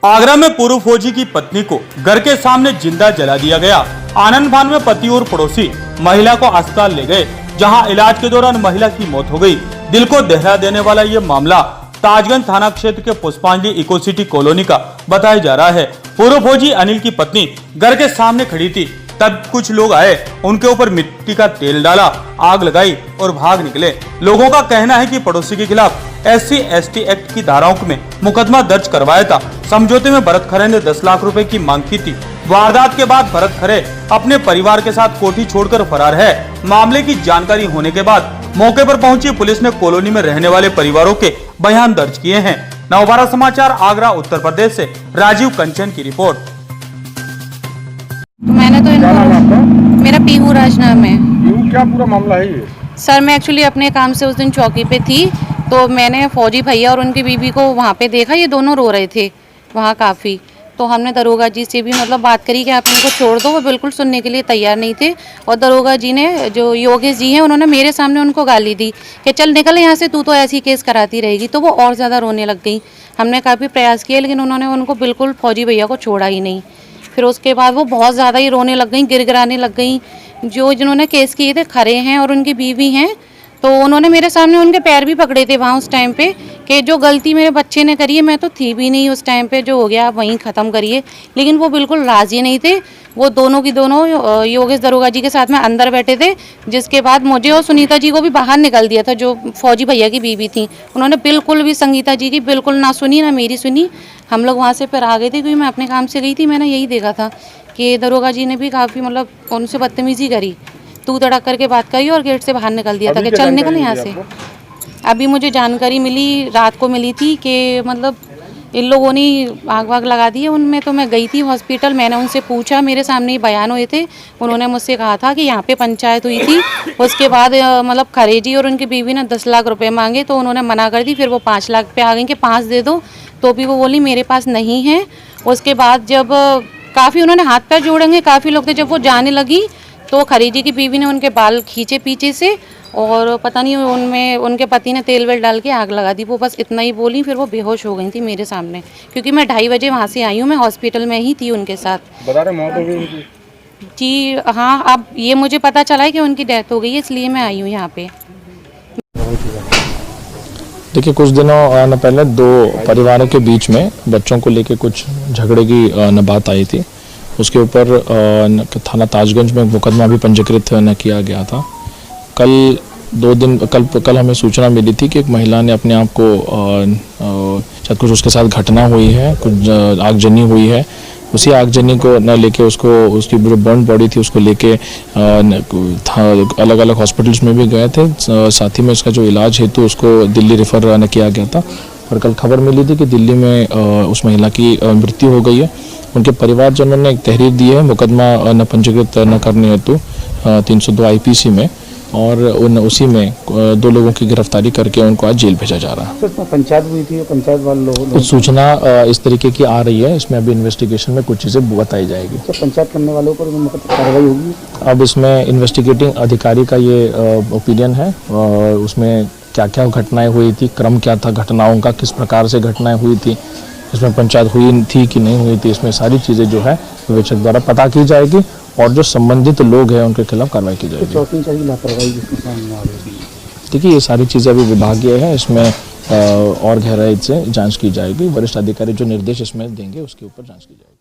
आगरा में पूर्व फौजी की पत्नी को घर के सामने जिंदा जला दिया गया। आनंद फान में पति और पड़ोसी महिला को अस्पताल ले गए, जहां इलाज के दौरान महिला की मौत हो गई। दिल को दहला देने वाला ये मामला ताजगंज थाना क्षेत्र के पुष्पांजलि इको सिटी कॉलोनी का बताया जा रहा है। पूर्व फौजी अनिल की पत्नी घर के सामने खड़ी थी, तब कुछ लोग आए, उनके ऊपर मिट्टी का तेल डाला, आग लगाई और भाग निकले। लोगों का कहना है कि पड़ोसी के खिलाफ SC/ST एक्ट की धाराओं में मुकदमा दर्ज करवाया था। समझौते में भरत खरे ने 10 लाख रुपए की मांग की थी। वारदात के बाद भरत खरे अपने परिवार के साथ कोठी छोड़कर फरार है। मामले की जानकारी होने के बाद मौके पर पहुंची पुलिस ने कॉलोनी में रहने वाले परिवारों के बयान दर्ज किए हैं। नवभारत समाचार आगरा उत्तर प्रदेश से राजीव कंचन की रिपोर्ट। तो मैंने तो इनको, मेरा पीहू राज नाम है। क्या पूरा मामला है ये? सर मैं एक्चुअली अपने काम से उस दिन चौकी पे थी, तो मैंने फौजी भैया और उनकी बीवी को वहाँ पे देखा, ये दोनों रो रहे थे वहाँ काफ़ी। तो हमने दरोगा जी से भी मतलब बात करी कि आप इनको छोड़ दो, वो बिल्कुल सुनने के लिए तैयार नहीं थे। और दरोगा जी ने, जो योगेश जी हैं, उन्होंने मेरे सामने उनको गाली दी कि चल निकल यहाँ से, तू तो ऐसी केस कराती रहेगी। तो वो और ज़्यादा रोने लग गई। हमने काफ़ी प्रयास किए, लेकिन उन्होंने उनको बिल्कुल फौजी भैया को छोड़ा ही नहीं। फिर उसके बाद वो बहुत ज़्यादा ही रोने लग गई, गिड़गिड़ाने लग गई। जिन्होंने केस किए थे खरे हैं और उनकी बीवी हैं, तो उन्होंने मेरे सामने उनके पैर भी पकड़े थे वहाँ उस टाइम पे कि जो गलती मेरे बच्चे ने करी है, मैं तो थी भी नहीं उस टाइम पे, जो हो गया आप वहीं ख़त्म करिए। लेकिन वो बिल्कुल राज़ी नहीं थे। वो दोनों की दोनों योगेश दरोगा जी के साथ में अंदर बैठे थे, जिसके बाद मुझे और सुनीता जी को भी बाहर निकल दिया था, जो फौजी भैया की बीवी थी। उन्होंने बिल्कुल भी संगीता जी की बिल्कुल ना सुनी, ना मेरी सुनी। हम लोग वहाँ से फिर आ गए थे, क्योंकि मैं अपने काम से गई थी। मैंने यही देखा था कि दरोगा जी ने भी काफ़ी मतलब उनसे बदतमीज़ी करी, तू तड़क करके बात करी और गेट से बाहर निकल दिया था कि चल निकल यहाँ से। अभी मुझे जानकारी मिली, रात को मिली थी कि मतलब इन लोगों ने आग वाग लगा दी है उनमें। तो मैं गई थी हॉस्पिटल, मैंने उनसे पूछा, मेरे सामने ही बयान हुए थे। उन्होंने मुझसे कहा था कि यहाँ पे पंचायत हुई थी, उसके बाद मतलब खरे जी और उनकी बीवी ने 10 लाख रुपए मांगे, तो उन्होंने मना कर दी। फिर वो 5 लाख पे आ गई कि 5 दे दो, तो भी वो बोली मेरे पास नहीं है। उसके बाद जब काफ़ी उन्होंने हाथ पैर जोड़ेंगे, काफ़ी लोग थे, जब वो जाने लगी तो खरी जी की बीवी ने उनके बाल खींचे पीछे से, और पता नहीं उनमें उनके पति ने तेल वेल डाल के आग लगा दी। वो बस इतना ही बोली, फिर वो बेहोश हो गई थी मेरे सामने, क्योंकि मैं 2:30 बजे वहाँ से आई हूँ। मैं हॉस्पिटल में ही थी उनके साथ। बता रहे मौत हो गई थी? जी हाँ, अब ये मुझे पता चला है कि उनकी डेथ हो गई है, इसलिए मैं आई हूँ यहाँ पे। देखिए, कुछ दिनों पहले दो परिवारों के बीच में बच्चों को लेकर कुछ झगड़े की बात आई थी। उसके ऊपर थाना ताजगंज में मुकदमा भी पंजीकृत किया गया था। कल हमें सूचना मिली थी कि एक महिला ने अपने आप को शायद कुछ उसके साथ घटना हुई है, कुछ आगजनी हुई है। उसी आगजनी को न लेके उसकी जो बर्न बॉडी थी उसको लेके अलग अलग हॉस्पिटल्स में भी गए थे। साथ ही में उसका जो इलाज हेतु उसको दिल्ली रेफर किया गया था। और कल खबर मिली थी कि दिल्ली में उस महिला की मृत्यु हो गई है। उनके परिवारजनों ने एक तहरीर दी है मुकदमा न पंजीकृत न करने हेतु 302 IPC में, और उसी में 2 लोगों की गिरफ्तारी करके उनको आज जेल भेजा जा रहा है। तो पंचायत हुई थी, पंचायत वाले लोग कुछ सूचना इस तरीके की आ रही है, इसमें अभी इन्वेस्टिगेशन में कुछ चीज़ें बताई जाएगी। तो पंचायत करने वालों पर कार्रवाई होगी? अब इसमें इन्वेस्टिगेटिंग अधिकारी का ये ओपिनियन है, उसमें क्या क्या घटनाएं हुई थी, क्रम क्या था घटनाओं का, किस प्रकार से घटनाएं हुई थी, इसमें पंचायत हुई थी कि नहीं हुई थी, इसमें सारी चीज़ें जो है विवेचक द्वारा पता की जाएगी, और जो संबंधित लोग हैं उनके खिलाफ कार्रवाई की जाएगी। चौथी चाहिए लापरवाही जिसके सामने आ रही है। देखिए, ये सारी चीज़ें अभी विभागीय है, इसमें और गहराई से जांच की जाएगी। वरिष्ठ अधिकारी जो निर्देश इसमें देंगे उसके ऊपर जांच की जाएगी।